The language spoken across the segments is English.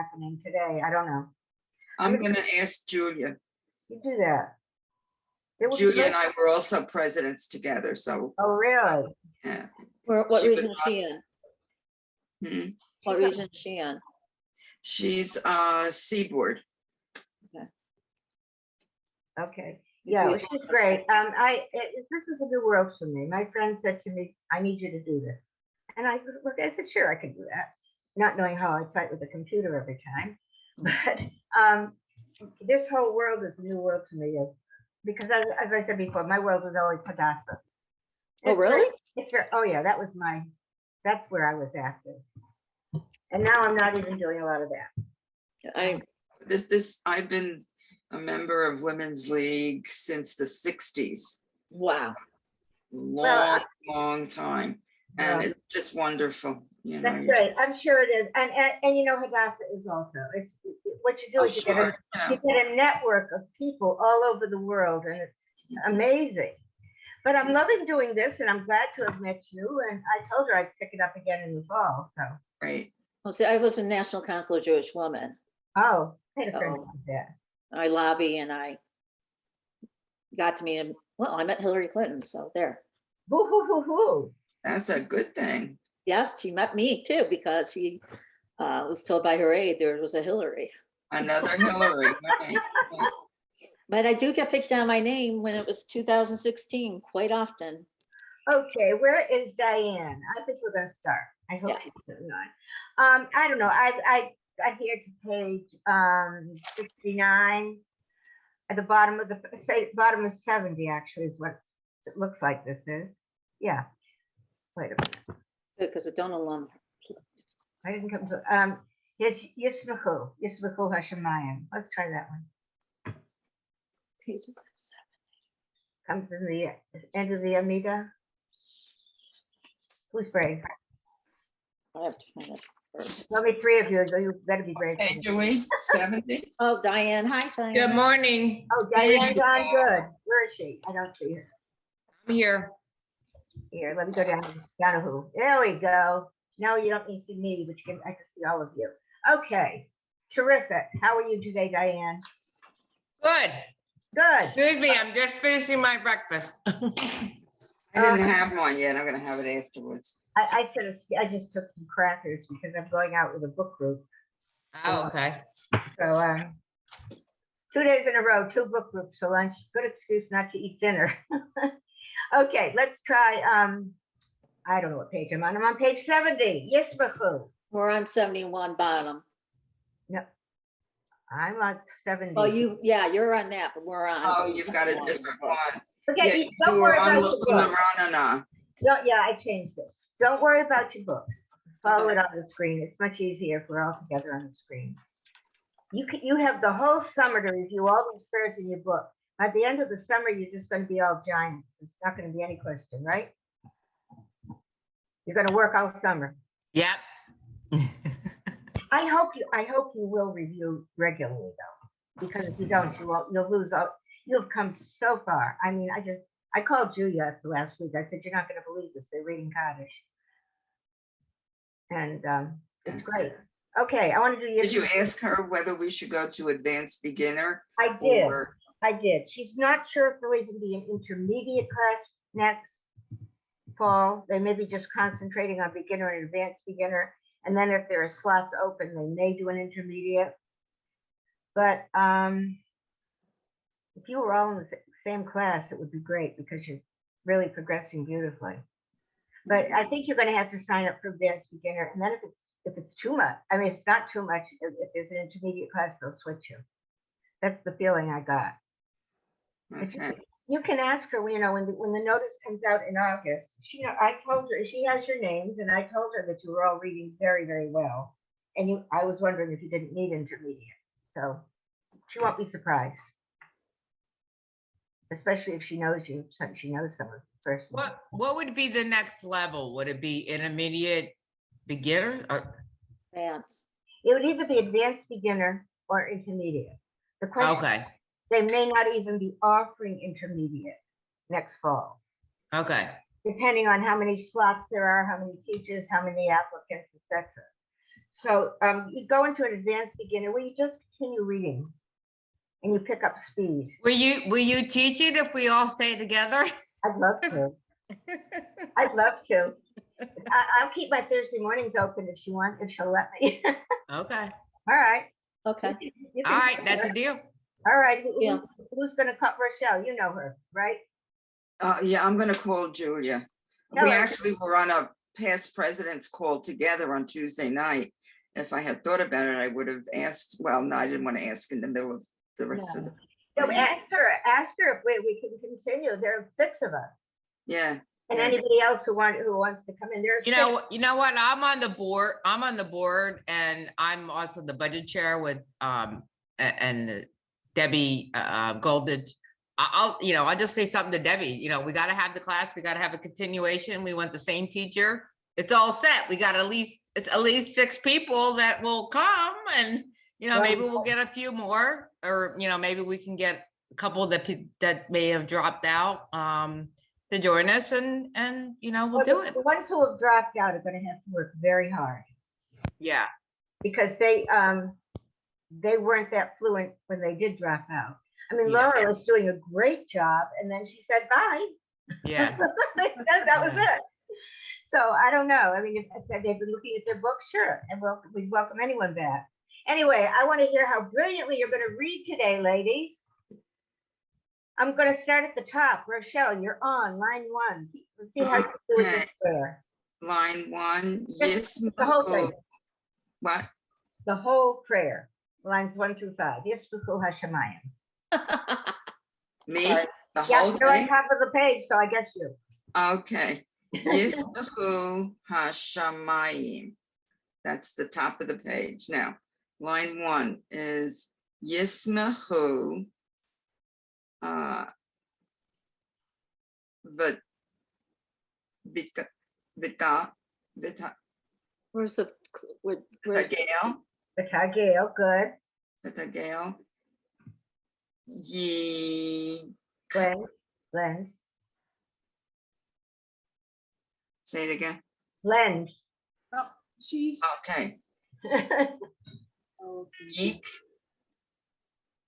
happening today. I don't know. I'm going to ask Julia. You do that. It would be Julia great. and I were also presidents together, so Oh, really? yeah. What She was region is she in? Hmm. What region is she in? She's Seaboard. Okay. Yeah, she's great. This is a new world for me. My friend said to me, I need you to do this. And I said, sure, I can do that. Not knowing how I fight with a computer every time. But this whole world is a new world to me because as I said before, my world was always Hadassah. Oh, really? It's very, oh yeah, that's where I was active. And now I'm not even doing a lot of that. I've been a member of Women's League since the 60s. Wow. Long time. And it's just wonderful. You know, that's great. I'm sure it is. And you know, Hadassah is also, it's what you do is you get a network of people all over the world, and it's amazing. But I'm loving doing this, and I'm glad to have met you. And I told her I'd pick it up again in the fall. So right. Well, see, I was a National Council of Jewish Women. Oh, I had a friend like that. I lobby, and I got to meet him. Well, I met Hillary Clinton, so there. Boo hoo hoo hoo. That's a good thing. Yes, she met me too, because she was told by her aide there was a Hillary. Another Hillary. Right. But I do get picked down my name when it was 2016 quite often. Okay, where is Diane? I think we're gonna start. I hope she's not. I don't know. I got here to page 69 at the bottom of the bottom of 70 actually is what it looks like this is. Yeah. Wait a minute. Because it don't alum. I didn't come to Yismachu Hashemayim. Let's try that one. Pages 7. Comes in the end of the Amida. Who's brave? I have to find it first. Only 3 of you, so you better be brave. Hey, Joey, 70. Oh, Diane. Hi, Diane. Good morning. Oh, Diane's on good. Where is she? I don't see her. I'm here. Here, let me go down to who. There we go. No, you don't need to see me, but I can see all of you. Okay, terrific. How are you today, Diane? Good. Good. Excuse me, I'm just finishing my breakfast. I didn't have one yet. I'm going to have it afterwards. I just took some crackers because I'm going out with a book group. Oh, okay. So 2 days in a row, 2 book groups, so lunch. Good excuse not to eat dinner. Okay, let's try. I don't know what page I'm on. I'm on page 70. Yismachu. We're on 71 bottom. No, I'm on 70. Oh, you're on that, but we're on. Oh, you've got a different one. Okay, Yeah, don't you worry were on about your books. Laranana. Yeah, I changed it. Don't worry about your books. Follow it on the screen. It's much easier if we're all together on the screen. You have the whole summer to review all these prayers in your book. At the end of the summer, you're just going to be all giants. It's not going to be any question, right? You're going to work all summer. Yep. I hope you will review regularly though, because if you don't, you'll lose out. You've come so far. I mean, I called Julia after last week. I said, you're not going to believe this. They're reading Kaddish. And it's great. Okay, I want to do Did you ask her whether we should go to advanced beginner? I did. She's not sure if there'll even be an intermediate class next fall. They may be just concentrating on beginner and advanced beginner. And then if there are slots open, they may do an intermediate. But if you were all in the same class, it would be great because you're really progressing beautifully. But I think you're going to have to sign up for advanced beginner. And then if it's too much, I mean, it's not too much. If there's an intermediate class, they'll switch you. That's the feeling I got. Okay. You can ask her, you know, when the notice comes out in August. I told her she has your names, and I told her that you were all reading very, very well. And I was wondering if you didn't need intermediate. So she won't be surprised, especially if she knows you. She knows some of the person. What would be the next level? Would it be intermediate beginner or Advanced? It would either be advanced beginner or intermediate. The question. okay? They may not even be offering intermediate next fall, Okay. depending on how many slots there are, how many teachers, how many applicants, etc. So you go into an advanced beginner where you just continue reading and you pick up speed. Will you teach it if we all stay together? I'd love to. I'd love to. I'll keep my Thursday mornings open if she'll let me. Okay, All right. Okay. You all can right, do that's a that. deal. All right. Yeah. Who's gonna cut Rochelle? You know her, right? Yeah, I'm gonna call Julia. Tell We her. actually were on a past president's call together on Tuesday night. If I had thought about it, I would have asked, well, no, I didn't want to ask in the middle of the rest of the. No, thing. ask her if we can continue. There are 6 of us. Yeah, And yeah. anybody else who wants to come in, there's You know what? I'm on the board and I'm also the budget chair with, and Debbie, Goldage. I'll just say something to Debbie, we gotta have the class, we gotta have a continuation. We want the same teacher. It's all set. We got it's at least 6 people that will come and, maybe we'll get a few more, or, maybe we can get a couple that may have dropped out, to join us and, we'll do it. The ones who have dropped out are gonna have to work very hard Yeah. because they weren't that fluent when they did drop out. I mean, Yeah. Laura was doing a great job and then she said bye. Yeah. That was Yeah. it. So I don't know. I mean, if they've been looking at their books, sure, and we'd welcome anyone back. Anyway, I want to hear how brilliantly you're going to read today, ladies. I'm going to start at the top. Rochelle, you're on line 1. Let's see how you do with this prayer. Line 1, Just yes. the whole thing. What? The whole prayer, lines 1 through 5. Yisbuchu Hashemayim. Me? Sorry. The Yeah, whole you're on thing? top of the page, so I guess you. Okay. Yisbahu Hashamayim. That's the top of the page. Now, line 1 is Yismahu Vita Where's the, where's Gail. Batagale, good. Vita Gail. Ye. Blend. Say it again. Blend. She's Okay. okay. Yeek.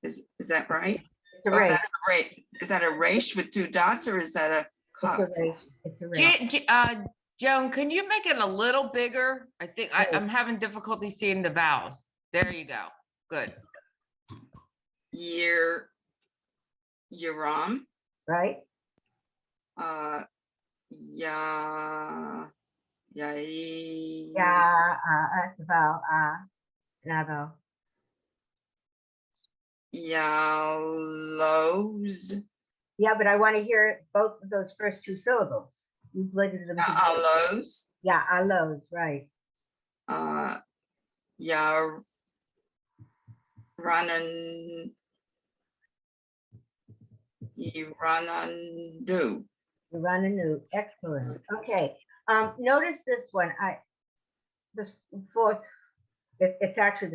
Is that right? It's a Oh, race. that's a race. Is that a race with 2 dots or is that a It's cup? a race. It's a race. Joan, can you make it a little bigger? I think I'm having difficulty seeing the vowels. There you go. Good. Yeram. Right? Ya. Yai. Yeah, that's a vowel. Navo. Yalos. Yeah, but I want to hear both of those first 2 syllables. You blended them together. Alos. Yeah, alos, right. Ranan. Iranandu. Irananu, excellent. Okay. Notice this one. This 4th. It's actually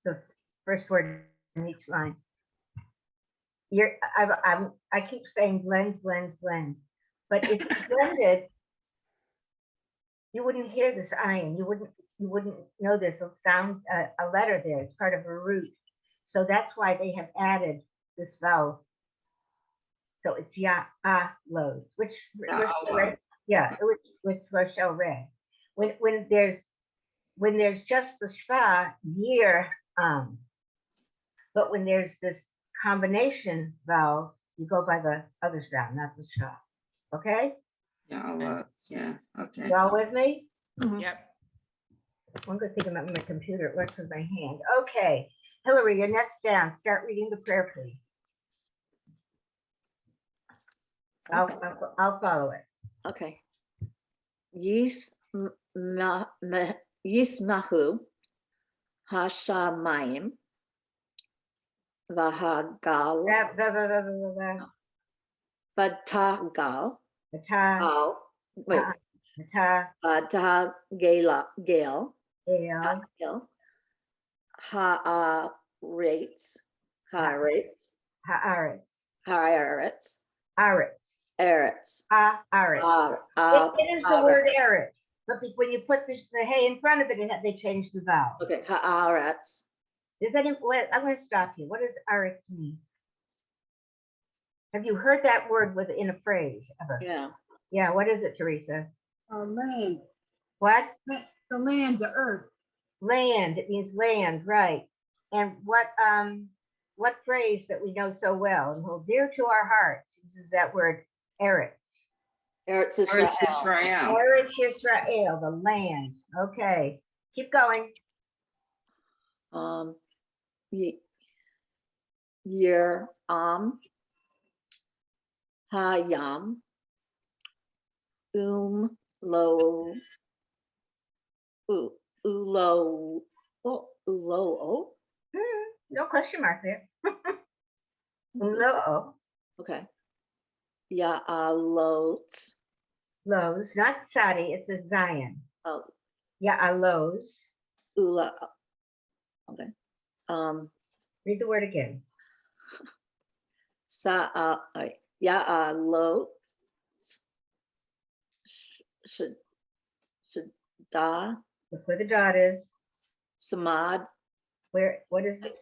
the first word in each line. I keep saying blend, but if you blended, you wouldn't hear this ion. You wouldn't know there's a sound, a letter there. It's part of a root. So that's why they have added this vowel. So it's ya-a-los, which Rochelle read. When there's just the shva, year, but when there's this combination vowel, you go by the other sound, not the shva. Okay? Yeah, okay. You all with me? Yep. One good thing about my computer, it works with my hand. Okay, Hillary, you're next down. Start reading the prayer, please. I'll follow it. okay. Yismahu Hashamayim Vahagal Vatagal wait Vatagel Aretz. Eretz. It is the word Eretz. But when you put the hey in front of it, they change the vowel. Okay, haaretz. Does any, I'm going to stop you. What does aretz mean? Have you heard that word in a phrase ever? Yeah, Yeah, what is it, Teresa? Land, What? the land, the earth. Land. It means land, right? And what phrase that we know so well and hold dear to our hearts uses that word eretz? Eretz Eretz Israel. Israel. Eretz Yisrael, the land. Okay, keep going. Year hayam lo ulo ulo No question mark there. Lo, okay. Ya'alot. Lowe's, not Sadi, it's a Zion. Oh, Yeah, Lowe's. ula. Okay. Read the word again. Ya'alot. Shada. Look where the dot is. Samad. What is this?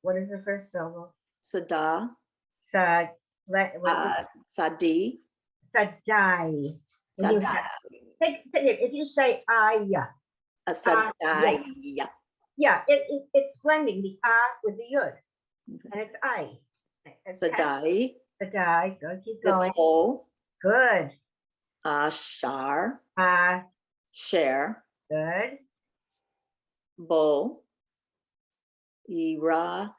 What is the first syllable? Sada. Sad. Sadi. Sadai. Sadai. Take it. If you say yeah. Sadai. Yeah, it's blending the with the yud. And it's I. Sadai. Sadai. Go, keep going. Nicole. Good. Shar. Good. Share. Bo. Iran.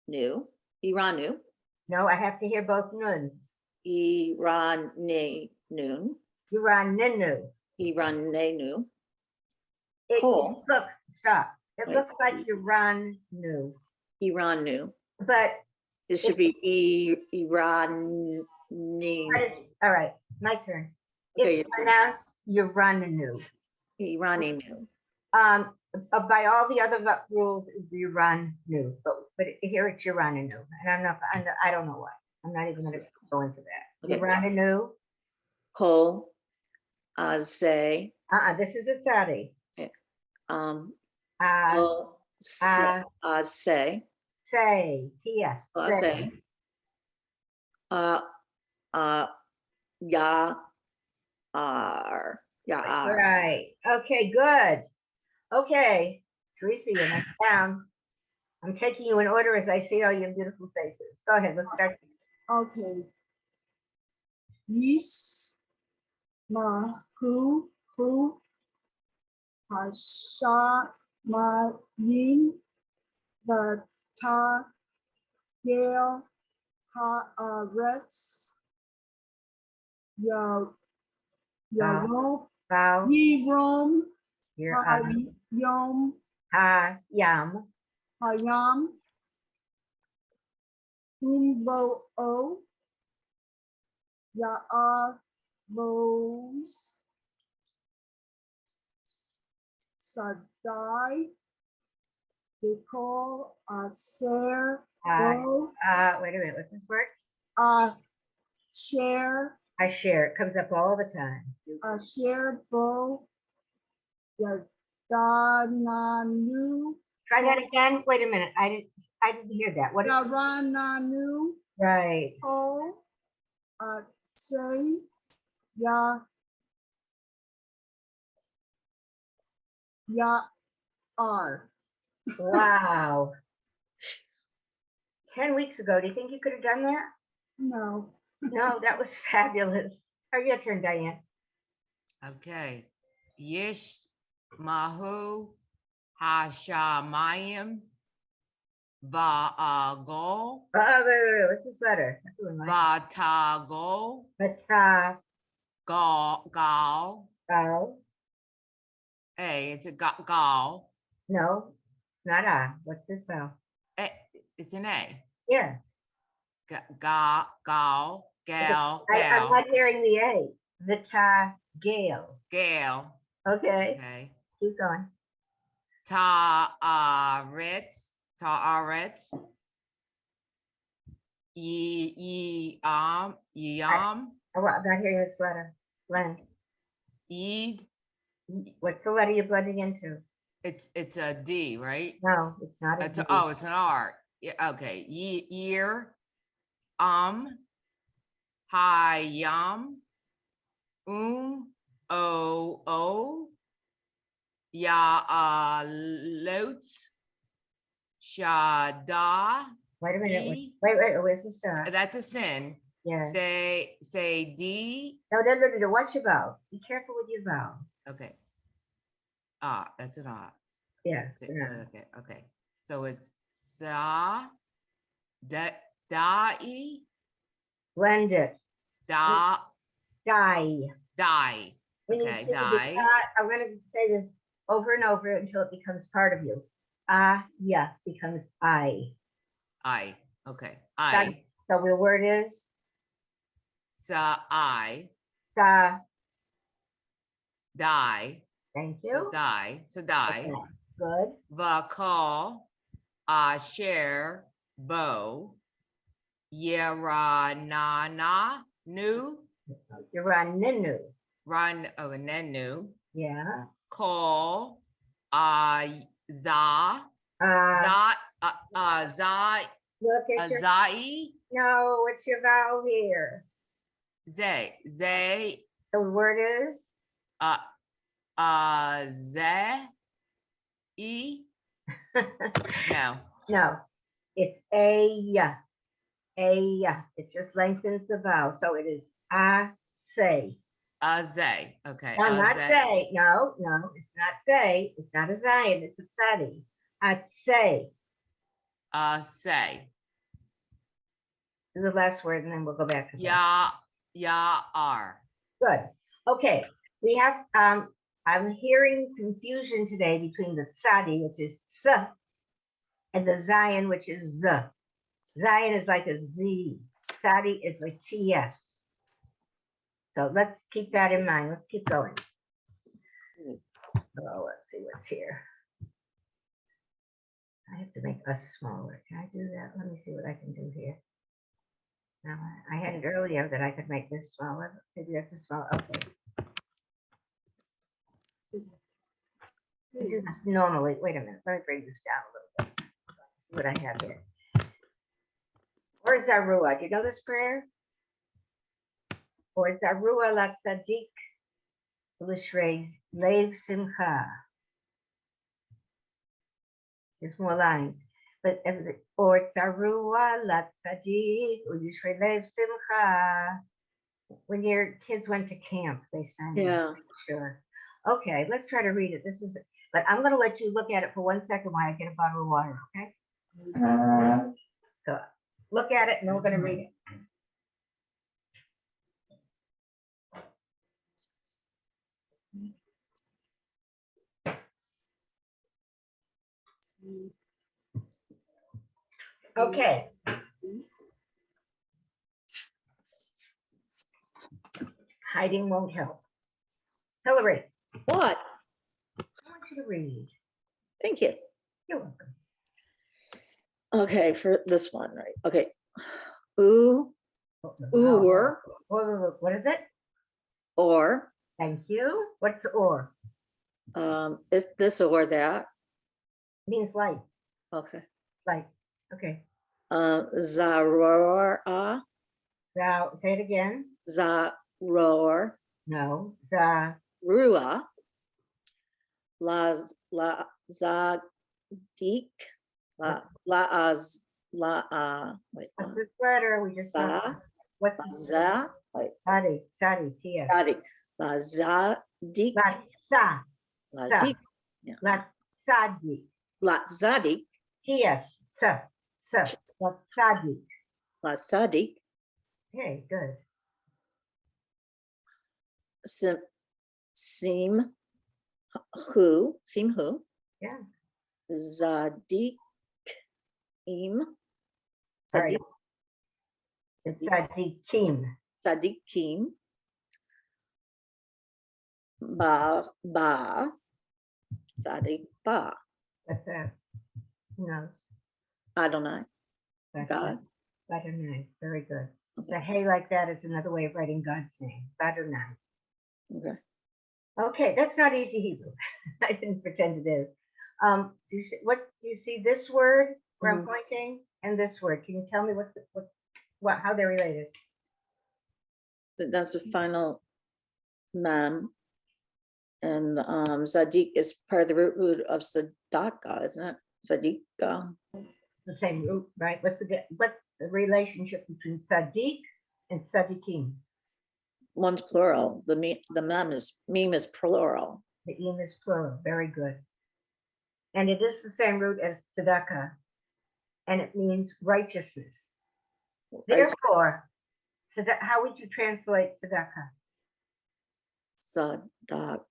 New. No, I have to hear both nuns. Noon. Iraninu. Iranenu. It Cool. looks, stop. It Wait. looks like Iranu. Iranu. But It should be Irani. all right, my turn. Okay, It's pronounced Iranu. Irani new. By all the other rules, it would be Iranu, but here it's Iranu, and I don't know why. I'm not even going to go into that. Okay. Iranu. Kol. Say. This is a Sadi. Say. Say. T-S. Say. Ya. Right. Okay, good. Okay. Teresa, you're next down. I'm taking you in order as I see all your beautiful faces. Go ahead, let's start. Okay. Yis, ma, hu, hasha, ma, yin, the, ta, yale, haaretz, ya, yaro, Bow. yirom, You're hayom, Yam. hayam, umbo, o, Ya'avos, Sadai, Bikol, Aser, Bo, Wait a minute, what's this word? Share, I share. It comes up all the time. Share, Bo, Yadananu, Try that again. Wait a minute. I didn't hear that. What is Yarananu, right? Ko, Say, Ya, Ar. Wow. 10 weeks ago, do you think you could have done that? No. No, that was fabulous. Your turn, Diane. Okay. Yish Mahu Hashamayim Va'agol Wait, what's this letter? Vatagol Bata. Gal. Oh, Hey, it's a gal. no, it's not a. What's this spell? It's an A. Yeah. Gal. I'm Gal. not hearing the A. Vita Gale. Gal. Okay. Okay. Keep going. Ta'aretz. Yam. I'm not hearing this letter. Len. Eid, What's the letter you're blending into? it's a D, right? No, it's not a It's, D. oh, it's an R. Yeah, okay. Year, Hayam, o, ya, lots, shada, Wait a minute. E. Wait, where's the star? That's a sin. Yeah. Say D. No. Watch your vowels. Be careful with your vowels. Okay. That's an R. Yes. Okay. So it's sa, da'i, Blend it. da, Die. die. When you Okay, see the die. dot, I'm going to say this over and over until it becomes part of you. Yeah, becomes I. I. Okay. Got it? I. So the word is Sa, I. sa. Die. Thank So you. die. So die. Okay, good. Va, call. Share. Bow. Yera, na, new. You're on Ninu. Run. Oh, nenu. Yeah. Call. Za. Uh, Za. look at your. Zai. No, what's your vowel here? Zay. Zay. The word is Ze. E. No. no. It's a. It just lengthens the vowel, so it is say. Zay. Okay. No, not Zay. say. No, it's not say. It's not a zion. It's a tzadi. Say. Say. Do the last word, and then we'll go back to that. Are. Good. Okay. We have. I'm hearing confusion today between the tzadi, which is ts, and the zion, which is z. Zion is like a z. Tzadi is like ts. So let's keep that in mind. Let's keep going. Oh, let's see what's here. I have to make us smaller. Can I do that? Let me see what I can do here. Now, I had it earlier that I could make this smaller. Maybe that's a small. Okay. We do this normally. Wait a minute. Let me bring this down a little bit. See what I have here. Or Zarua. Do you know this prayer? Or Zarua la tzadik l'shrei lev simcha. There's more lines. But or Zarua la tzadik l'shrei lev simcha. When your kids went to camp, they sang it. Yeah. Sure. Okay, let's try to read it. This is, but I'm going to let you look at it for 1 second while I get a bottle of water, okay? So look at it and then we're going to read it. Okay. Hiding won't help. Hillary, What? I want you to read. Thank you. You're welcome. Okay, for this one, right? Okay. Ooh, or, What is it? or, Thank you. What's or? is this or that? Means like, Okay. like. Okay. Zarora, So say it again. Zaror, No. Rua, La Zadik, wait, What's this letter? We just saw. Za, What's Za, wait, Sadi, Ts. Zadik, La Zadik, Latsa, La Sa. Zik, Latsadi, La Zadik, Ts, Latsadi. La Sadik, Okay, good. Sim Hu, Yeah. Zadik, All right. Tzadikim. Sadikim, Sadik Ba, That's that. Who knows? Adonai, That's God. it. Adonai. Very good. Okay. The hey like that is another way of writing God's name. Adonai. Okay. Okay, that's not easy Hebrew. I didn't pretend it is. Do you see this word where I'm pointing and this word? Can you tell me how they're related? That's the final mem. And Zadik is part of the root of Sadaka, isn't it? Sadika. It's the same root, right? What's the relationship between tzaddik and tzaddikim? One's plural. The mem is plural. The im is plural. Very good. And it is the same root as tzedakah, and it means righteousness. Therefore, how would you translate tzedakah? Sadak.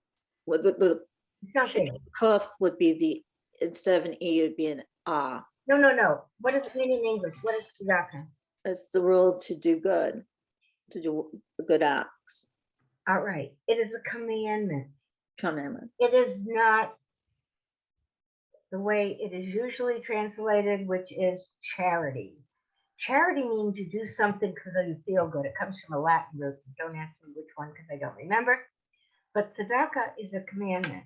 The It's not there. kuf would be instead of an e, it would be an ah. No. What does it mean in English? What is tzedakah? It's the rule to do good, to do good acts. All right. It is a commandment. Commandment. It is not the way it is usually translated, which is charity. Charity means you do something because you feel good. It comes from a Latin root. Don't ask me which one because I don't remember. But tzedakah is a commandment.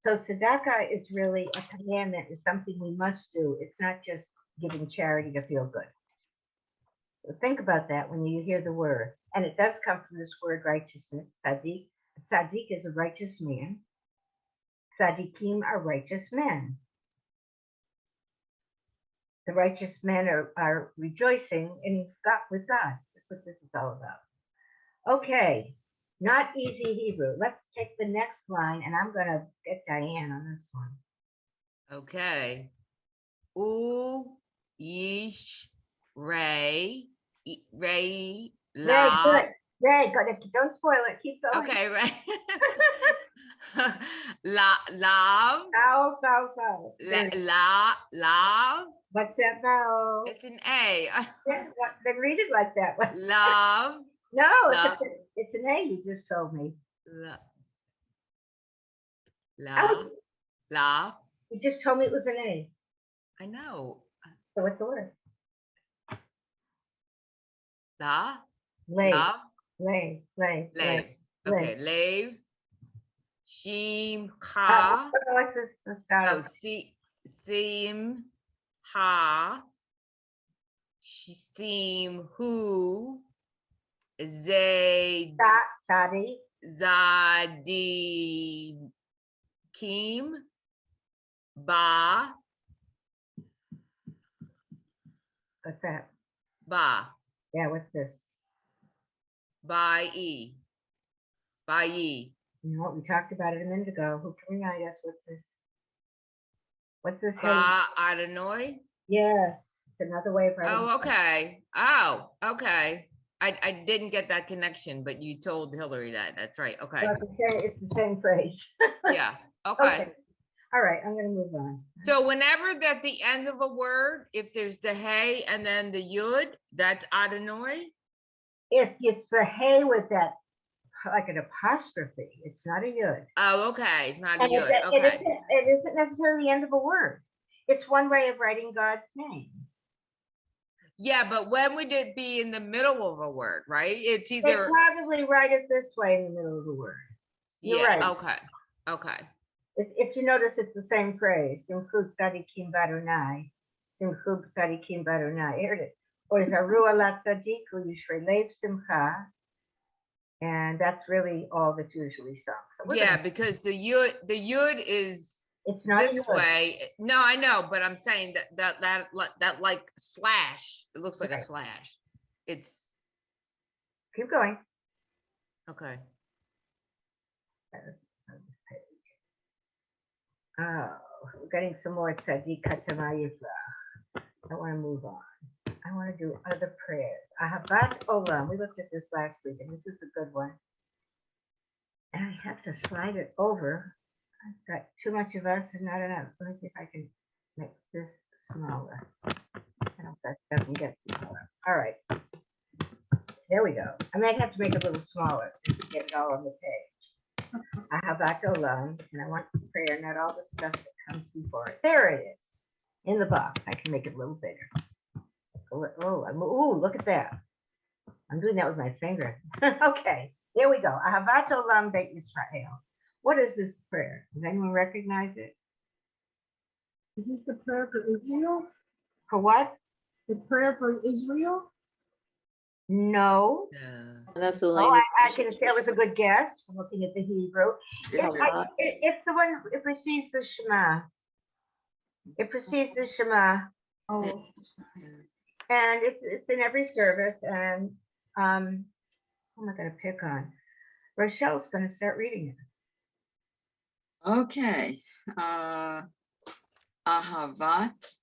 So tzedakah is really a commandment. It's something we must do. It's not just giving charity to feel good. So think about that when you hear the word. And it does come from this word righteousness, tzaddik. Tzaddik is a righteous man. Tzaddikim are righteous men. The righteous men are rejoicing with God. That's what this is all about. Okay, not easy Hebrew. Let's take the next line, and I'm going to get Diane on this one. Okay. U, Yish, Ray, Very La. good. Very good. Don't spoil it. Keep going. Okay, right. Love. Vowel. Love. What's that vowel? It's an A. Then read it like that. Love. No, Love. it's an A. You just told me. Love. You just told me it was an A. I know. So what's the word? La. Lay. Love. Lay. Okay, lave. Shim ha. What's this vowel? Sim ha. Sim hu. Zay. Sadi. Zadi. Kim. Ba. What's that? Ba. Yeah, what's this? By E. By E. You know what? We talked about it a minute ago. Who can remind us? What's this? What's this? Ba Adonai. Yes, it's another way of writing. Oh, okay. Oh, okay. I didn't get that connection, but you told Hillary that. That's right. Okay. Well, it's the same phrase. Yeah. Okay. All right, I'm going to move on. So whenever at the end of a word, if there's the hey and then the yud, that's Adonai. If it's the hey with that, like an apostrophe, it's not a yud. Oh, okay. It's not a And yud. it Okay. isn't necessarily the end of a word. It's one way of writing God's name. Yeah, but when would it be in the middle of a word, right? It's They either, probably write it this way in the middle of the word. You're yeah, right. okay. Okay. If you notice, it's the same phrase. Simchut tzadikim barunai. Simchut tzadikim barunai. Here it is. Or zaru ala tzadiku yishrei lev simcha. And that's really all that's usually sung. So Yeah, because the yud is it's not this a yud. way. No, I know, but I'm saying that like slash, it looks like a Right. slash. It's Keep going. okay. That is on this page. Oh, we're getting some more tzadik katama. I want to move on. I want to do other prayers. Ahavat olam. We looked at this last week, and this is a good one. And I have to slide it over. I've got too much of us and not enough. Let me see if I can make this smaller. I hope that doesn't get smaller. All right. There we go. I might have to make it a little smaller just to get it all on the page. Ahavat olam, and I want prayer, not all the stuff that comes before it. There it is. In the box. I can make it a little bigger. Oh, look at that. I'm doing that with my finger. Okay, there we go. Ahavat olam beit Yisrael. What is this prayer? Does anyone recognize it? Is this the prayer for Israel? For what? The prayer for Israel? No. And that's the Oh, language. I can say it was a good guess from looking at the Hebrew. It's the one, it precedes the Shema. It precedes the Shema, Oh, and it's in every service. And who am I going to pick on? Rochelle's going to start reading it. Okay. Ahavat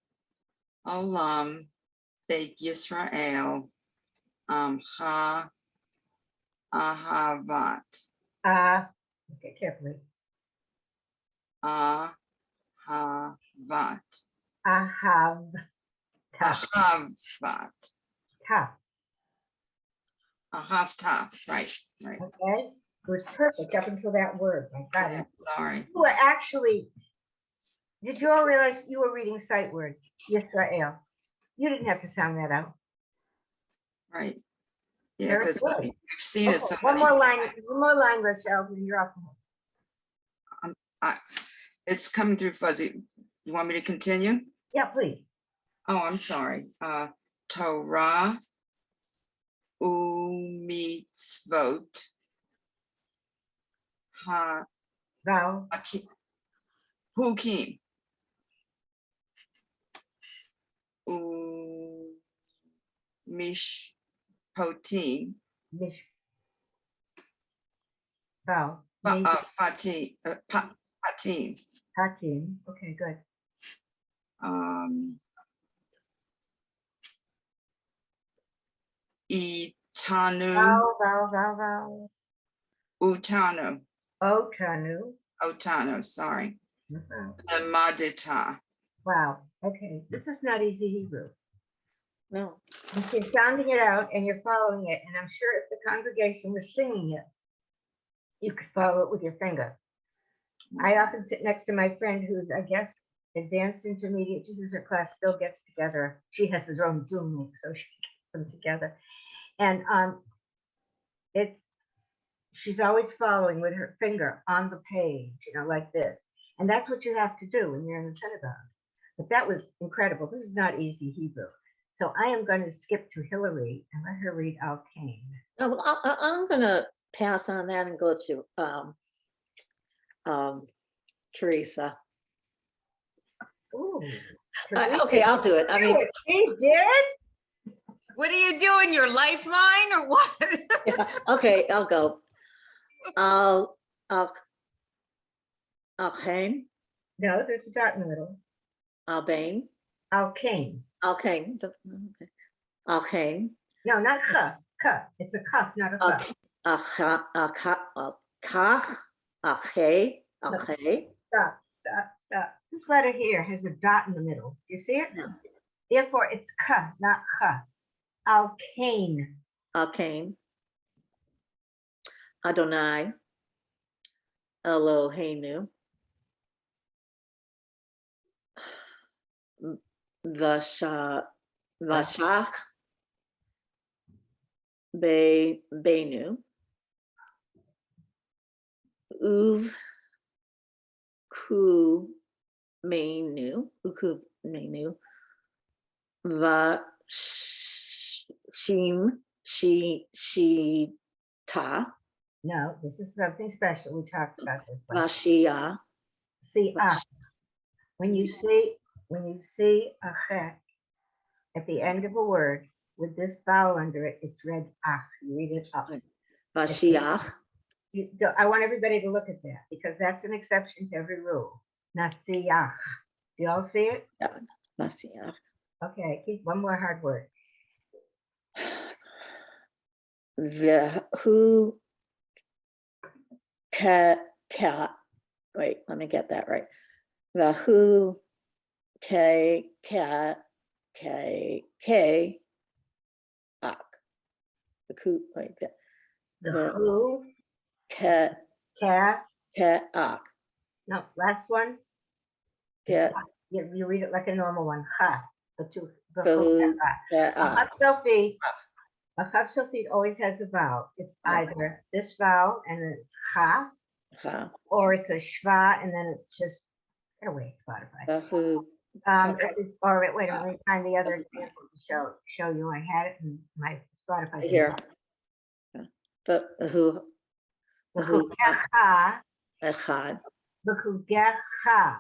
Olam Beit Yisrael Ha Ahavat Okay, carefully. Ahavat Ahav. Ahavat Ta. Ahavta. Right. Okay. It was perfect up until that word. My God. Yeah, sorry. You were actually, did you all realize you were reading sight words? Yisrael. You didn't have to sound that out. Right. Yeah, Very because good. we've seen it Okay, so one many. more line, Rochelle, and you're off. the hook. It's coming through fuzzy. You want me to continue? Yeah, please. Oh, I'm sorry. Torah umitzvot ha Thou. hukim mishpotim Mish. Thou. Me. patim Hakim. Okay, good. itanu Thou. utanu Otanu. sorry, Mhm. madita. Wow. Okay. This is not easy Hebrew. No. And you're sounding it out and you're following it. And I'm sure if the congregation was singing it, you could follow it with your finger. I often sit next to my friend who's, I guess, advanced intermediate, just as her class still gets together. She has her own Zoom link, so she gets them together. And she's always following with her finger on the page, like this. And that's what you have to do when you're in the synagogue. But that was incredible. This is not easy Hebrew. So I am going to skip to Hillary and let her read Al Cain. No, I'm gonna pass on that and go to Teresa. Ooh. Okay, I'll do it. I mean, She did? What are you doing? Your lifeline or what? yeah, okay, I'll go. I'll Cain, No, there's a dot in the middle. Al Bain, Al Cain. Al Cain, okay. Al Cain, No, not ka. Ka. It's a cuff, not a cuff. Kach, Ache, Stop. This letter here has a dot in the middle. Do you see it? No. Therefore, it's ka, not ka. Al Cain. Al Cain, Adonai, Eloheinu, Vashach, Beinu, Ukmenu, Shita, No, this is something special. We talked about this. Vashia, See, when you see a chet at the end of a word with this vowel under it, it's read ach. You read it up. Vashiach, I want everybody to look at that because that's an exception to every rule. Nasiach. Do you all see it? Vashiach, Okay, keep one more hard word. Who wait, let me get that right. The who k ak. The who wait The The- who, k cat. ak. No, last one. Get You read it like a normal one. Ha. The two. The the who, who cat. ak. A Chav Sophie always has a vowel. It's either this vowel and then it's ha, Ha, or it's a schwa, and then it's just, get away, Spotify. Bahu, Or wait a minute, let me find the other example to show you. I had it in my Spotify. right here. But Bahu, V'chugecha, Echad, v'chugecha,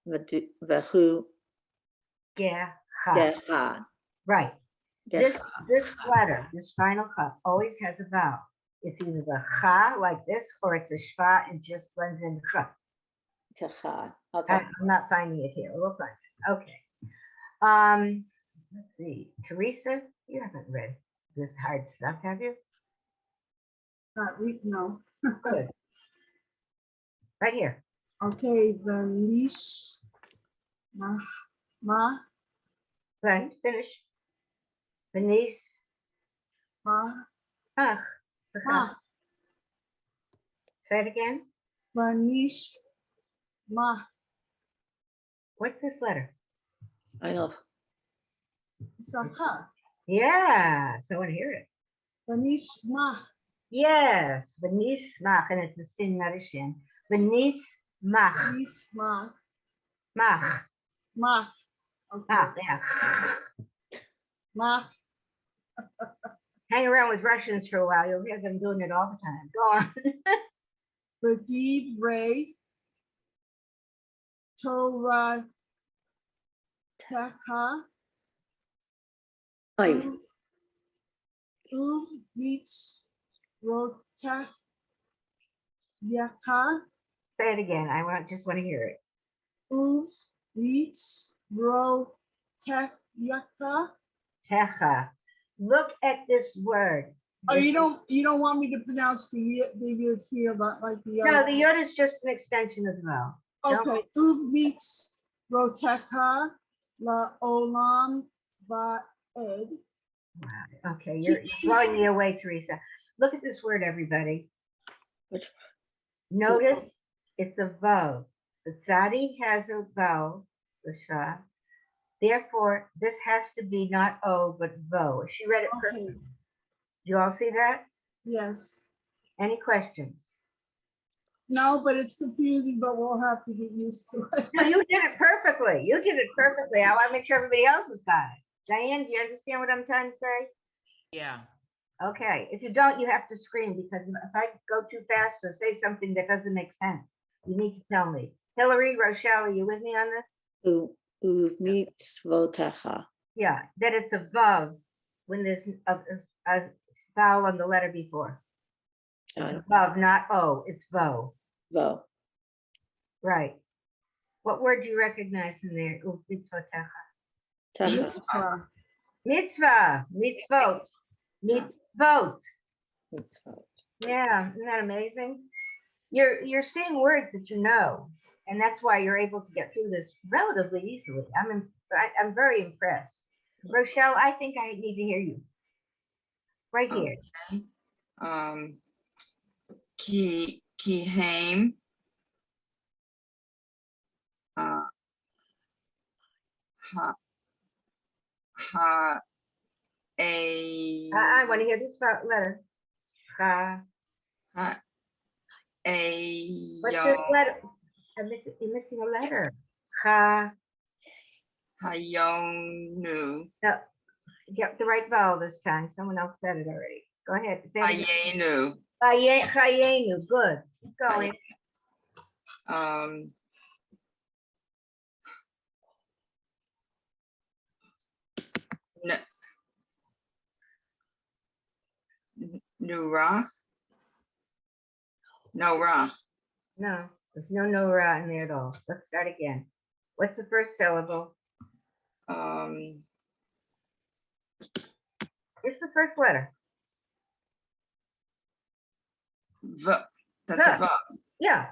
Bahu, gecha. Gechad, Right. This Gechad. letter, this final cup, always has a vowel. It's either the cha like this, or it's a shva and just blends into cha. Gechad. Okay. I'm not finding it here. We'll find it. Okay. Let's see. Teresa, you haven't read this hard stuff, have you? No. Good. Right here. Okay, Vanish, ma, Then finish. Venice. ma, Ach. ma, Say it again. Vanish, ma. What's this letter? I know. It's a ha. Yeah. So I want to hear it. Vanish, ma. Yes. Venice mach. And it's a sin, not a shin. Venice mach. Vanish, ma, Mach. ma. Okay, Ah, yeah. ma. Hang around with Russians for a while. You'll hear them doing it all the time. Go on. Vadid Ray, Torah, Taka, Oi, Uv meets Rotach, Yaka, Say it again. Just want to hear it. Uv meets Rotach, Yaka. Techa. Look at this word. Oh, This- you don't want me to pronounce the yud here, but like the No, other. the yod is just an extension of the vowel. Okay, Uv meets Roteka La Olam Va'ed. Wow. Okay, you're blowing me away, Teresa. Look at this word, everybody. which, Notice it's a vowel. The tzadi has a vowel, the shah. Therefore, this has to be not o, but vo. She read it perfectly. Okay, Do you all see that? yes. Any questions? No, but it's confusing, but we'll have to get used to it. No, you did it perfectly. You did it perfectly. I want to make sure everybody else has got it. Diane, do you understand what I'm trying to say? Yeah. Okay, if you don't, you have to scream, because if I go too fast or say something that doesn't make sense, you need to tell me. Hillary, Rochelle, are you with me on this? Uv meets Votecha. Yeah, that it's above when there's a vowel on the letter before. It's above, not o, it's vo. Vo. Right. What word do you recognize in there? Mitzvotecha. Techa. Mitzvah, mitzvot, mitzvot. Mitzvot. Yeah, isn't that amazing? You're seeing words that you know, and that's why you're able to get through this relatively easily. I'm very impressed. Rochelle, I think I need to hear you. Right here. Kihaim. I want to hear this letter. Ha. What's this letter? You're missing a letter. Ha. Hayonu. No, get the right vowel this time. Someone else said it already. Go ahead. Say it again. Hayenu. Chayenu. Good. Keep going. Nura. Nora. No, there's no ra in there at all. Let's start again. What's the first syllable? It's the first letter. V. That's a V. V. Yeah.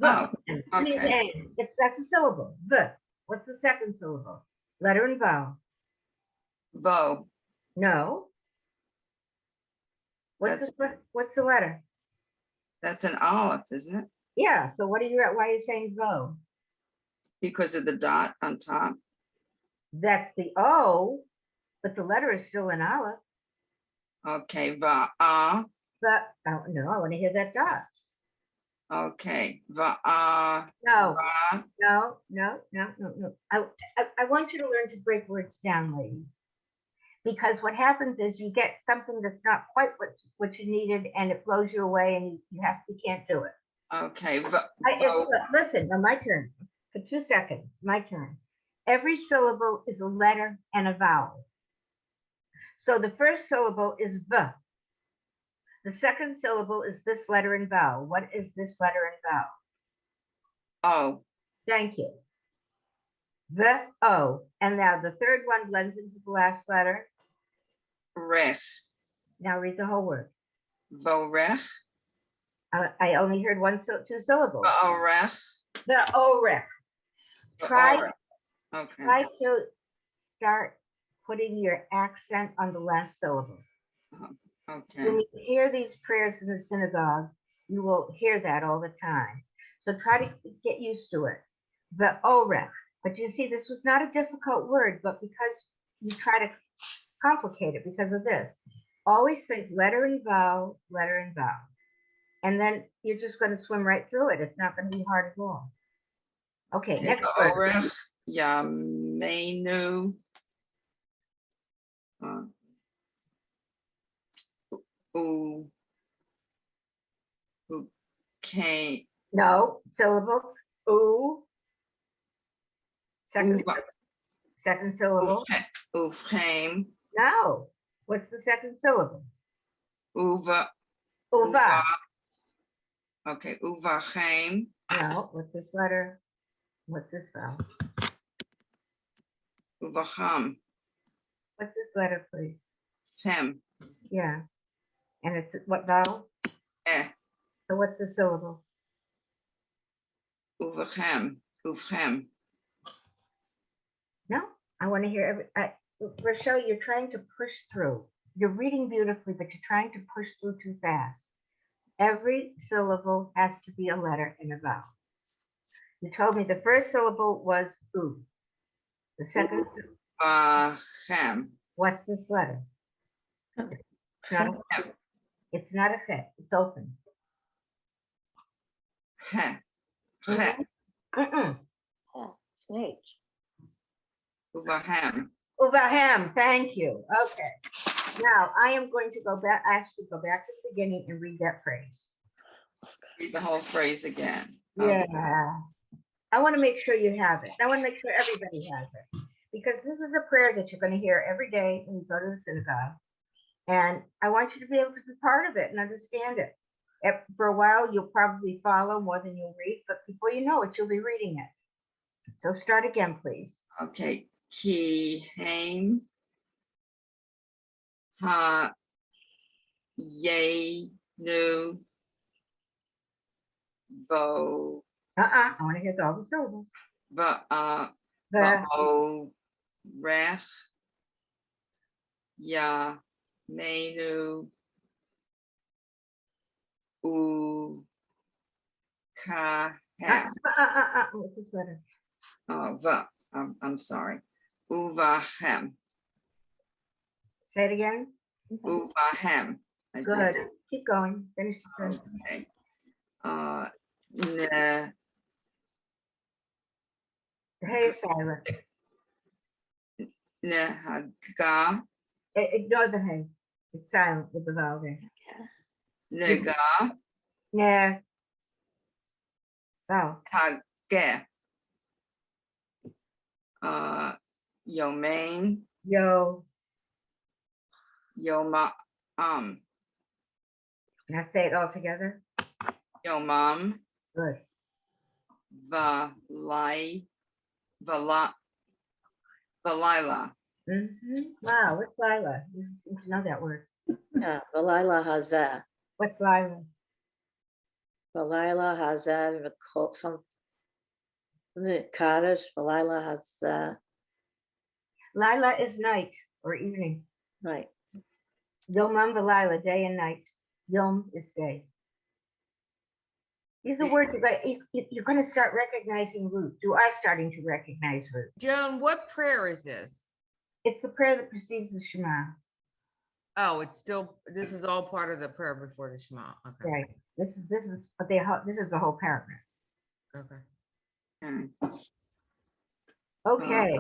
Oh, Okay. okay. That's a syllable. V. What's the second syllable? Letter and vowel. Vo. No. What's the letter? That's an olive, isn't it? Yeah. So why are you saying vo? Because of the dot on top. That's the O, but the letter is still an olive. Okay, But oh, no, I want to hear that dot. Okay, No, va, no, no, no, no, no. I want you to learn to break words down, ladies. Because what happens is you get something that's not quite what you needed and it blows you away and you can't do it. okay, Listen, no, my turn. For 2 seconds, my turn. Every syllable is a letter and a vowel. So the first syllable is V. The second syllable is this letter and vowel. What is this letter and vowel? oh, Thank you. The O. And now the third one blends into the last letter. rech, Now read the whole word. vorech, I only heard two syllables. vorech, The orech. Try okay, to start putting your accent on the last syllable. okay, When you hear these prayers in the synagogue, you will hear that all the time. So try to get used to it. The orech. But you see, this was not a difficult word, but because you try to complicate it because of this, always think letter and vowel, letter and vowel. And then you're just going to swim right through it. It's not going to be hard at all. Okay, next word. vorech, yamenu, okay, No, syllables. Ooh. Second syllable. ufreim, No. What's the second syllable? uva, Uva. okay, uvachem, No. What's this letter? What's this vowel? uvacham, What's this letter, please? hem, Yeah. And it's what vowel? eh, So what's the syllable? uvachem, ufchem, No. I want to hear Rochelle, you're trying to push through. You're reading beautifully, but you're trying to push through too fast. Every syllable has to be a letter and a vowel. You told me the first syllable was oo. The second, vachem, what's this letter? It's not a fet. It's open. he, he, Mm-mm. Snake. uvachem, Uvahem, thank you. Okay. Now I am going to ask you to go back to the beginning and read that phrase. read the whole phrase again. Yeah. I want to make sure you have it. I want to make sure everybody has it. Because this is a prayer that you're going to hear every day when you go to the synagogue. And I want you to be able to be part of it and understand it. For a while, you'll probably follow more than you'll read, but before you know it, you'll be reading it. So start again, please. Okay, ki haim, ha, yay, nu, bo, I want to hear all the syllables. The bo, rech, ya, menu, u, ka, hem. what's this letter? I'm sorry. Uvahem, Say it again. uvahem. I did. Good. Keep going. Finish the sentence. Okay. Ne, Hey, silent. nehaga, Ignore the hey. It's silent with the vowel there. nega, Nah. Vowel. hage. Yomain, Yo. yoma, Now say it all together. yomam, Good. valila. Wow. What's Lila? You seem to know that word. Yeah, Valila Hazeh. What's Lila? Valila Hazeh, some Kaddish, Valila Hazeh. Lila is night or evening. Right. Yomam v'Lila, day and night. Yom is day. These are words you're going to start recognizing root. You are starting to recognize root. Joan, what prayer is this? It's the prayer that precedes the Shema. Oh, it's still, this is all part of the prayer before the Shema. Okay, Right. This is what this is the whole paragraph. okay. Okay. Okay.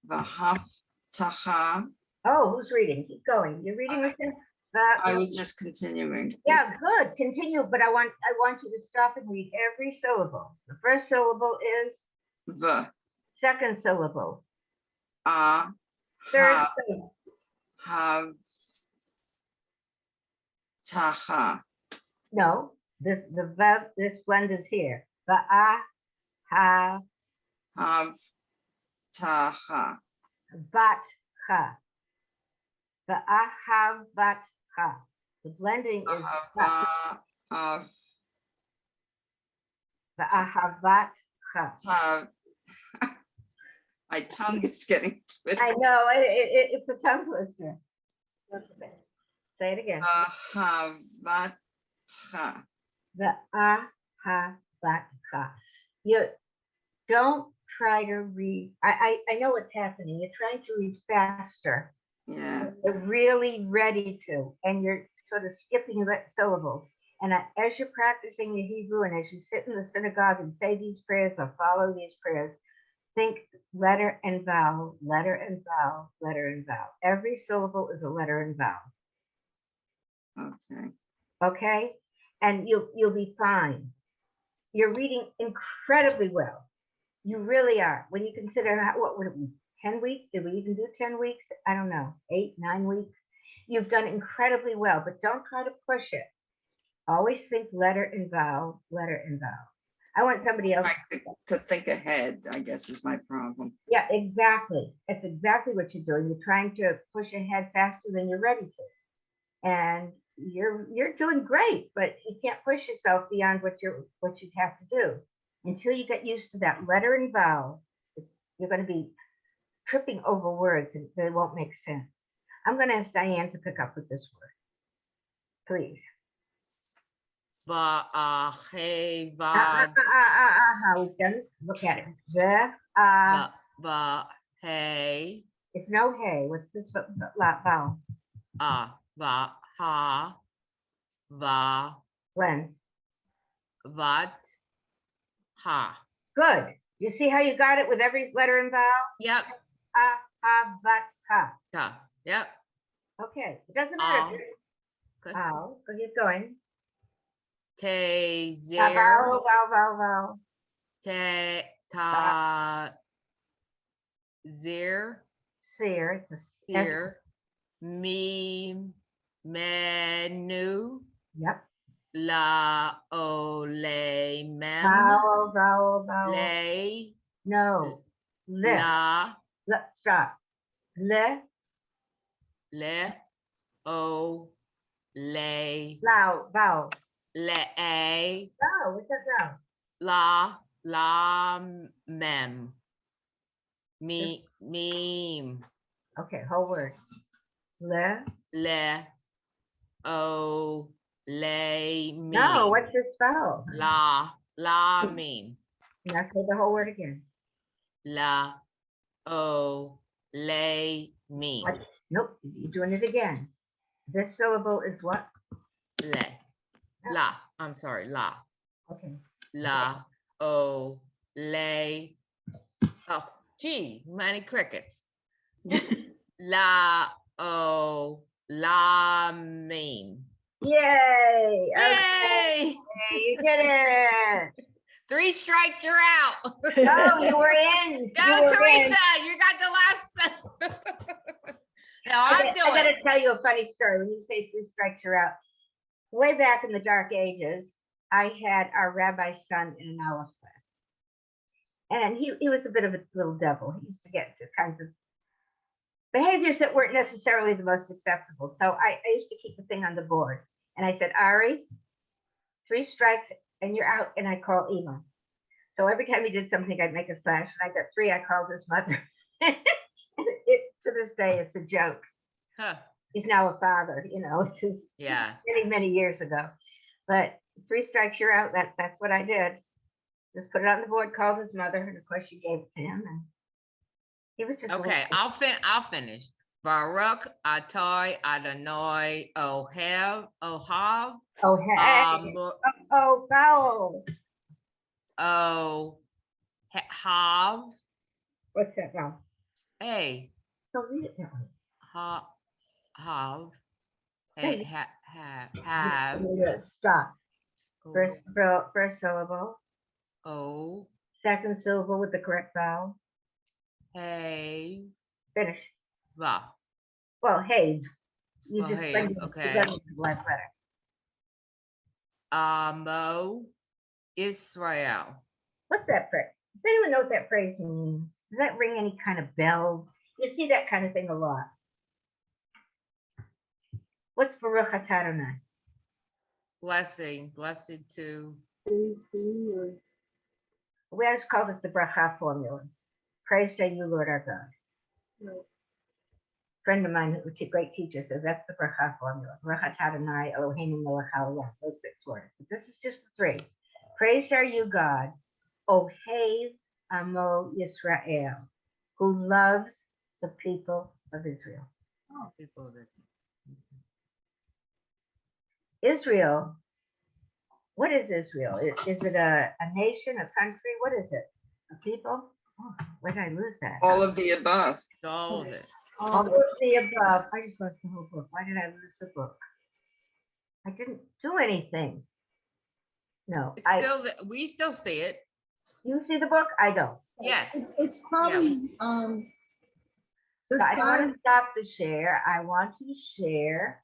V'haftacha. Oh, who's reading? Keep going. You're reading with him? I was just continuing. Yeah, good. Continue, but I want you to stop and read every syllable. The first syllable is V, second syllable. a, Third ha, syllable. hav, tacha. No, the this blend is here. Ha Hav, tacha. bat ha. Have bat ha. The blending is Ahava, av, Ahavat ha. tav. My tongue is getting I twisted. know it's a tongue twister. Say it again. Ahavatcha. The ahavatcha. You don't try to read. I know what's happening. You're trying to read faster. Yeah, You're really ready to, and you're sort of skipping the syllables. And as you're practicing the Hebrew, and as you sit in the synagogue and say these prayers or follow these prayers, think letter and vowel, letter and vowel, letter and vowel. Every syllable is a letter and vowel. okay. Okay, and you'll be fine. You're reading incredibly well. You really are. When you consider what would it be, 10 weeks? Did we even do 10 weeks? I don't know, 8, 9 weeks. You've done incredibly well, but don't try to push it. Always think letter and vowel, letter and vowel. I want somebody else. To think ahead, I guess, is my problem. Yeah, exactly. That's exactly what you're doing. You're trying to push ahead faster than you're ready to. And you're doing great, but you can't push yourself beyond what you'd have to do. Until you get used to that letter and vowel, you're going to be tripping over words and they won't make sense. I'm going to ask Diane to pick up with this word. Please. Va'achevad, We've done it. Look at it. va'he, It's no hey. Vowel? vaha, va, Glenn. vat, ha. Good. You see how you got it with every letter and vowel? Yep, Ha. ta, yep. Okay. It doesn't matter. Good. Go keep going. Te, Vowel. te, ta, zir, Sear. It's a seer, me, menu, Yep. la, ole, mem, Vowel. lay, No. Le. la, Stop. Le. o, lay, Vowel. le, a, Oh, what's that vowel? la, mem, me, meme, Okay, whole word. Le. o, lay, me. No, what's this vowel? La, meme, Now say the whole word again. la, o, lay, me, What? Nope, you're doing it again. This syllable is what? la, I'm sorry, la, Okay. o, lay, oh, gee, many crickets. La, o, la, meme. Yay! Yay! Okay, you did it. 3 strikes, you're out. Oh, you were in. Go, You were Teresa, in. you got the last. No, I I'm doing got it. to tell you a funny story. When you say 3 strikes, you're out. Way back in the dark ages, I had our rabbi's son in an Aleph class. And he was a bit of a little devil. He used to get into kinds of behaviors that weren't necessarily the most acceptable. So I used to keep the thing on the board. And I said, Ari, 3 strikes and you're out. And I call Ema. So every time he did something, I'd make a slash. When I got 3, I called his mother. To this day, it's a joke. Huh. He's now a father, it's just Yeah. many years ago. But 3 strikes, you're out. That's what I did. Just put it on the board, called his mother, and of course she gave it to him. And He was just. a Okay, little- I'll finish. Baruch Atoi Adonai Ohev Ohav Oh, hey, oh, vowel. Hav What's that vowel? A So read it that way. Hav Hey. Have Stop. First syllable, O second syllable with the correct vowel. Hey Finish. Va. Well, hey, you Well, just hey, blended okay. together with the last letter. Amo Israel. What's that phrase? Does anyone know what that phrase means? Does that ring any kind of bells? You see that kind of thing a lot. What's Baruch Atah Adonai? Blessing, blessed to. Praise be, or We always called it the bracha formula. Praise to you, Lord our God. Right. Friend of mine, who's a great teacher, says that's the bracha formula. Baruch Atah Adonai Eloheinu melech haolam. Those 6 words. But this is just the 3. Praised are you, God, Ohev Amo Yisrael, who loves the people of Israel. Israel, what is Israel? Is it a nation, a country? What is it? A people? Oh, where did I lose that? All of the above. All of it. All of the above. I just lost the whole book. Why did I lose the book? I didn't do anything. No, It's still, we still see it. you see the book? I don't. Yes. It's probably, the So I don't want sign, to stop the share. I want you to share.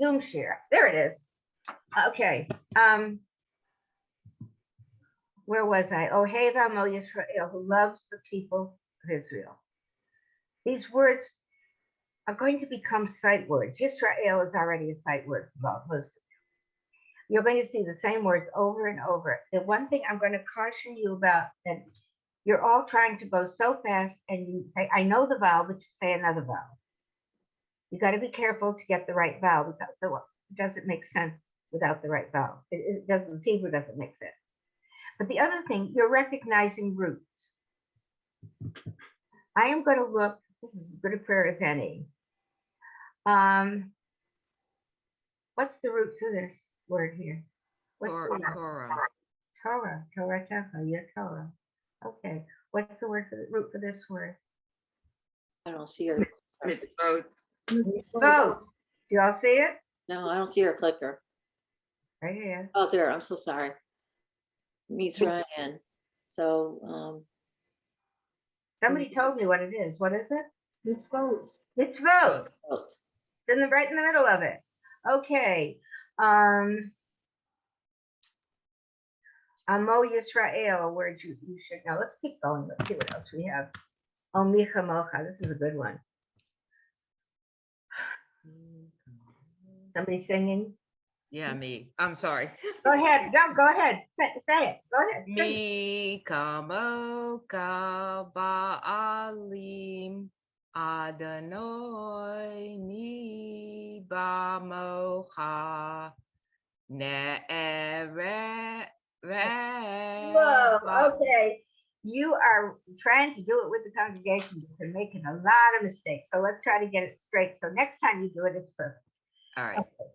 Zoom share. There it is. Okay. Where was I? Oh, hey, Amo Yisrael, who loves the people of Israel. These words are going to become sight words. Yisrael is already a sight word for most of you. You're going to see the same words over and over. The one thing I'm going to caution you about, that you're all trying to go so fast and you say, I know the vowel, but you say another vowel. You got to be careful to get the right vowel, because so it doesn't make sense without the right vowel. It doesn't, Hebrew doesn't make sense. But the other thing, you're recognizing roots. I am going to look, this is as good a prayer as any. What's the root for this word here? What's the word? Torah. Torah, Torah, Techa, yeah, Torah. Okay, what's the word for the root for this word? I don't see her. It's both. Both. Do y'all see it? No, I don't see her clicker. Right here. Oh, there, I'm so sorry. Meets Ryan. So, Somebody told me what it is. What is it? it's vote. It's vote. vote. It's right in the middle of it. Okay. Amo Yisrael, a word you should know. Let's keep going. Let's see what else we have. Omicha Mocha. This is a good one. Somebody singing? Yeah, me. I'm sorry. Go ahead. Go ahead. Say it. Go ahead. Sing it. Mi kamoka ba'alim Adonai mi ba'mocha ne'eret. Whoa. Okay. You are trying to do it with the congregation. You're making a lot of mistakes. So let's try to get it straight. So next time you do it, it's perfect. All right. Okay.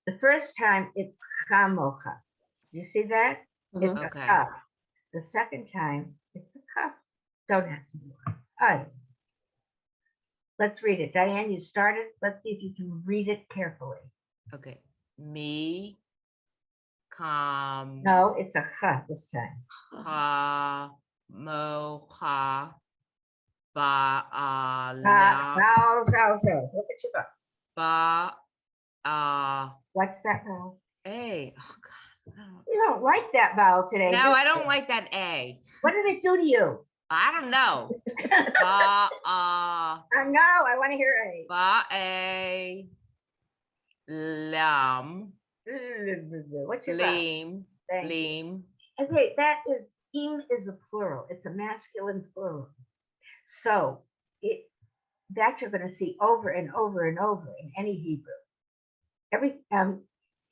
The first time it's chamocha. You see that? It's Mhm. a Okay. cup. The second time it's a cup. Don't ask me why. All right. Let's read it. Diane, you started. Let's see if you can read it carefully. Okay. Mi kam No, it's a ha this time. ha mocha ba'alam Vowels. Look at your vowels. What's that vowel? A. Oh God. You don't like that vowel today. No, do I you? don't like that A. What did it do to you? I don't know. I know. I want to hear a. Lam. What's your vowel? Lim. Thank you. Lim. Okay, that is, im is a plural. It's a masculine plural. So that you're going to see over and over and over in any Hebrew.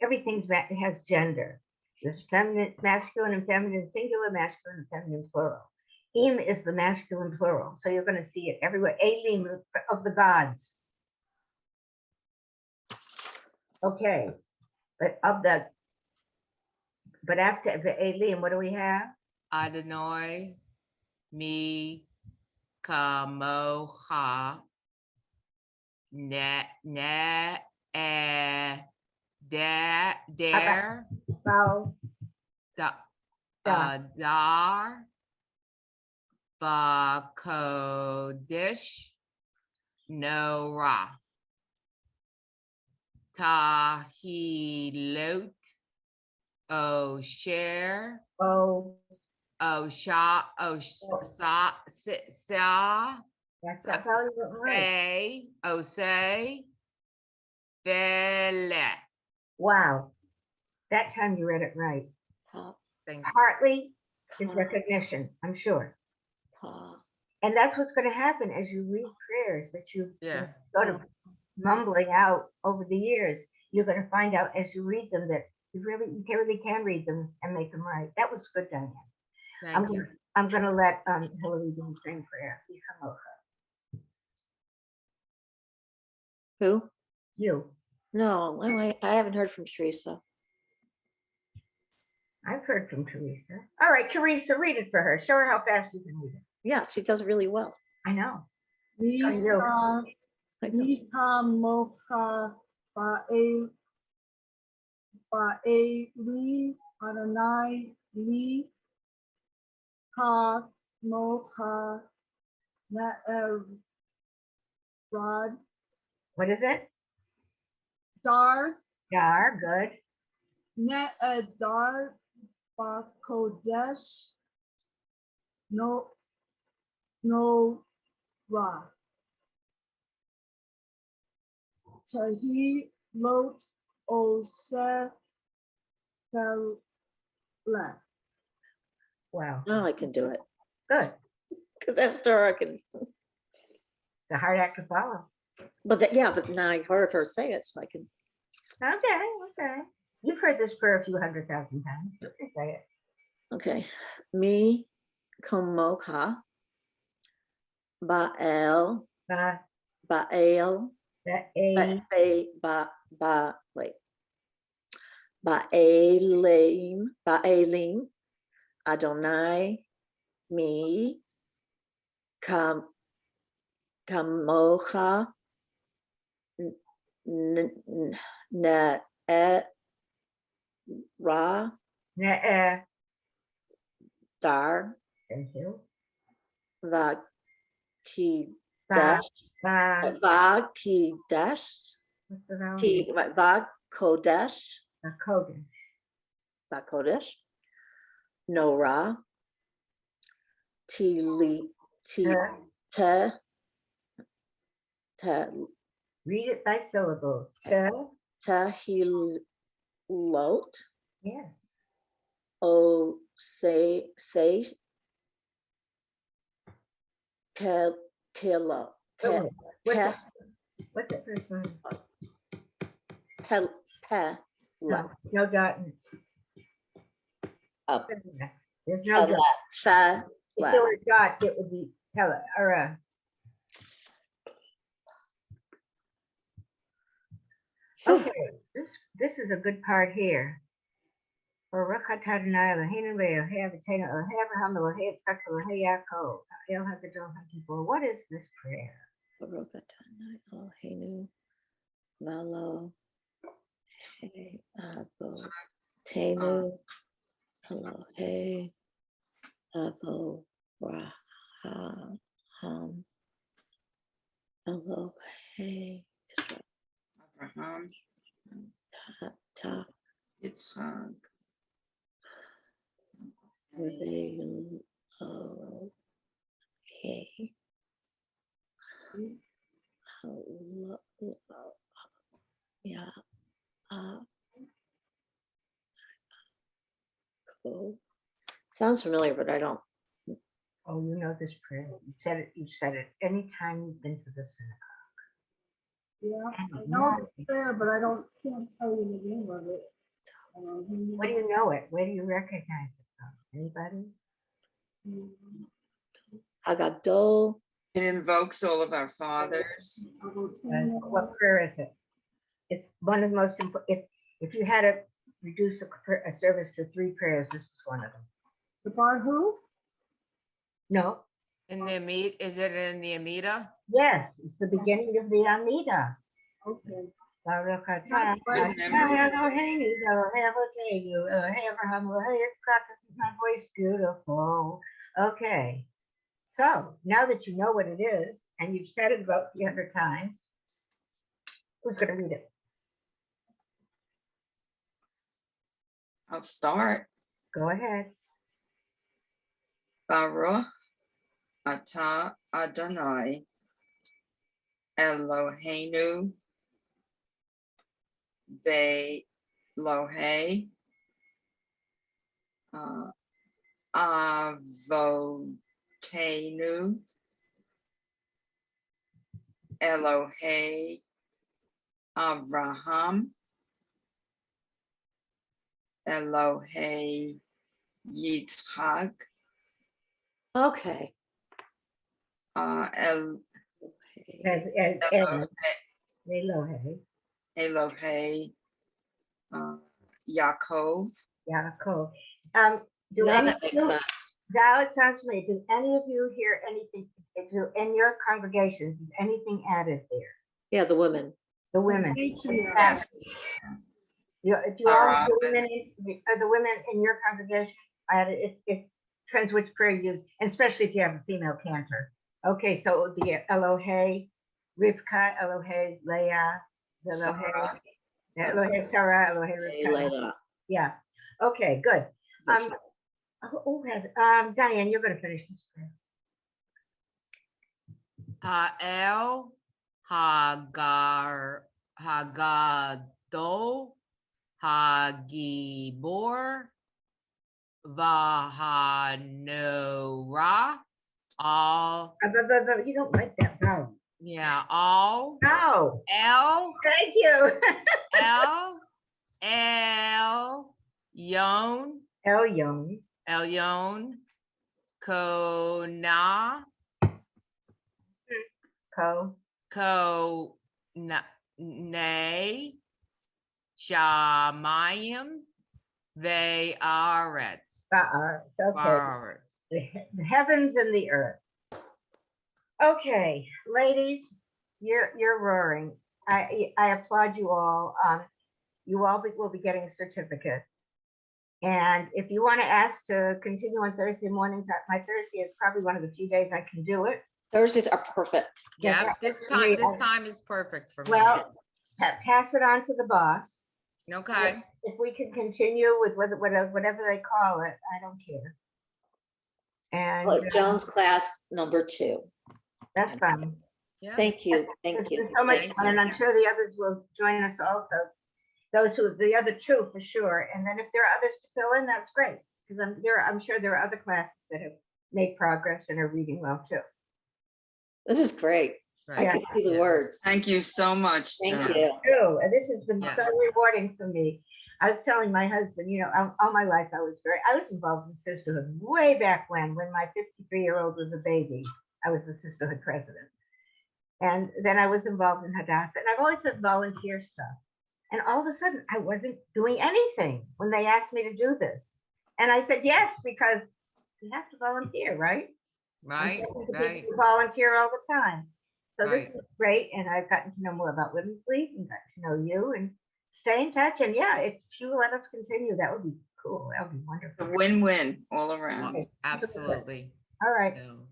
Everything's has gender. There's feminine, masculine and feminine singular, masculine and feminine plural. Elohim is the masculine plural, so you're going to see it everywhere. Elohim of the gods. Okay, but after the Elohim, what do we have? Adonai, mi, kamocha, there, Bow, da. dar, bakodesh, no ra. Tahilot, Osher, Oh, Osha, Osa, Sa, that's probably right. Say, Osei, Bele. Wow, that time you read it right. Ta, Thank Partly is ka, recognition, I'm sure. ta. And that's what's going to happen as you read prayers that you've Yeah. sort of mumbling out over the years. You're going to find out as you read them that you really can read them and make them right. That was good, Diane. Thank you. I'm going to let Hillary do the same prayer. Who? You. No, I haven't heard from Teresa. I've heard from Teresa. All right, Teresa, read it for her. Show her how fast you can read it. Yeah, she does really well. I know. Mika, I know. Mika Mocha Ba'eli Adonai Li Ka Mocha Rod What is it? Dar Dar, good. Dar Bakodesh No Ra Tahi Lot Ose Fel Wow, Now I can do it. good. Because after I can, It's a hard act to follow. but now I heard her say it, so I can. Okay. You've heard this prayer a few 100,000 times. You can say it. Okay. Mi komoka Baal Ba, Baal a, wait. Baalim Adonai mi kamocha na ra ne, dar thank you. vakidesh Ba, ba, vakidesh what's the vowel? vakodesh A Kodesh. vakodesh nora tili Te, te te read it by syllables. Te, tehilot yes. o say kilo Wait, what's the first line? No, no dot. Up. There's no dot. If there were a dot, it would be hella or okay. This is a good part here. For Rakatadana, the Hanaway, Havatana, or Havahama, or Hatsaka, or Hayako, El Hakadon Hakipo. What is this prayer? Malo hey abo tenu hello hey abo raham hello hey Abraham, ta Yitzchak, hey yeah cool. Sounds familiar, but I don't. Oh, you know this prayer. You said it anytime you've been to the synagogue. Yeah, I know it's there, but I can't tell you the name of it. What do you know it? Where do you recognize it from? Anybody? Haggadah. It invokes all of our fathers. What prayer is it? It's one of the most important. If you had to reduce a service to 3 prayers, this is one of them. The bar who? No. In the is it in the Amida? Yes, it's the beginning of the Amida. Okay. Baruch That's atah right. Eloheinu, Eloheinu, Abraham, Yitzchak. Isn't my voice beautiful? Okay. So now that you know what it is, and you've said it about 300 times, who's going to read it? I'll start. Go ahead. Baruch atah Adonai Eloheinu ve'Elohei Avotenu Elohei Abraham Elohei Yitzchak Okay. As Elohe, Elohei Yaakov. Yaakov. Do Now any that of makes you, sense. now it sounds to me, do any of you hear anything, in your congregations, is anything added there? Yeah, the women. The women. Matriarch. Yes. Do you all, the women in your congregation, it depends which prayer you use, and especially if you have a female cantor. Okay, so it would be Elohei, Rivka, Elohei, Leah, Sarah. Elohei Sarah, Elohei Hey, Rivka. Layla. Yeah. Okay, good. That's Who has, Diane, you're gonna finish this prayer. El Hagado Hagibor Vahanora. All, You don't like that vowel. yeah, all. No, El thank you. Yon Elyon, Kona Ko, Ne Shamayim Ve'aretz. okay. The heavens and the earth. Okay, ladies, you're roaring. I applaud you all. You all will be getting certificates. And if you want to ask to continue on Thursday mornings, my Thursday is probably one of the few days I can do it. Thursdays are perfect. Yeah, this time is perfect for me. Well, pass it on to the boss. Okay. If we can continue with whatever they call it, I don't care. And Joan's class #2. that's fine. Yeah. Thank you. Thank It's you. been so much Thank fun, you. and I'm sure the others will join us also. The other 2 for sure. And then if there are others to fill in, that's great. Because I'm sure there are other classes that have made progress and are reading well too. This is great. I Right. can see the Yeah. words. Thank you so much. Thank Joan. you. Too. And this has been Yeah. so rewarding for me. I was telling my husband, all my life I was involved in sisterhood way back when my 53-year-old was a baby. I was the sisterhood president. And then I was involved in Hadassah, and I've always done volunteer stuff. And all of a sudden I wasn't doing anything when they asked me to do this. And I said, yes, because you have to volunteer, right? Right. I'm talking to Right. people who volunteer all the time. So this Right. was great. And I've gotten to know more about Women's League and got to know you and stay in touch. And yeah, if you let us continue, that would be cool. That would be A wonderful. win-win all around. Absolutely. All right. So,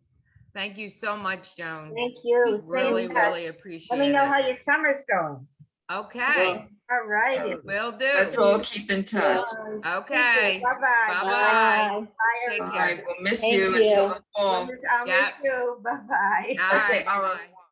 thank you so much, Joan. Thank you. Stay in Really, touch. really Let appreciate me know how it. your summer's going. Okay, All righty. will Let's do. all keep in touch. Okay. Bye-bye. Bye-bye. Bye, Take All everybody. care. right, we'll miss Thank you you. until the fall. I'll Yeah. miss you. Bye-bye. All right, Okay, bye-bye.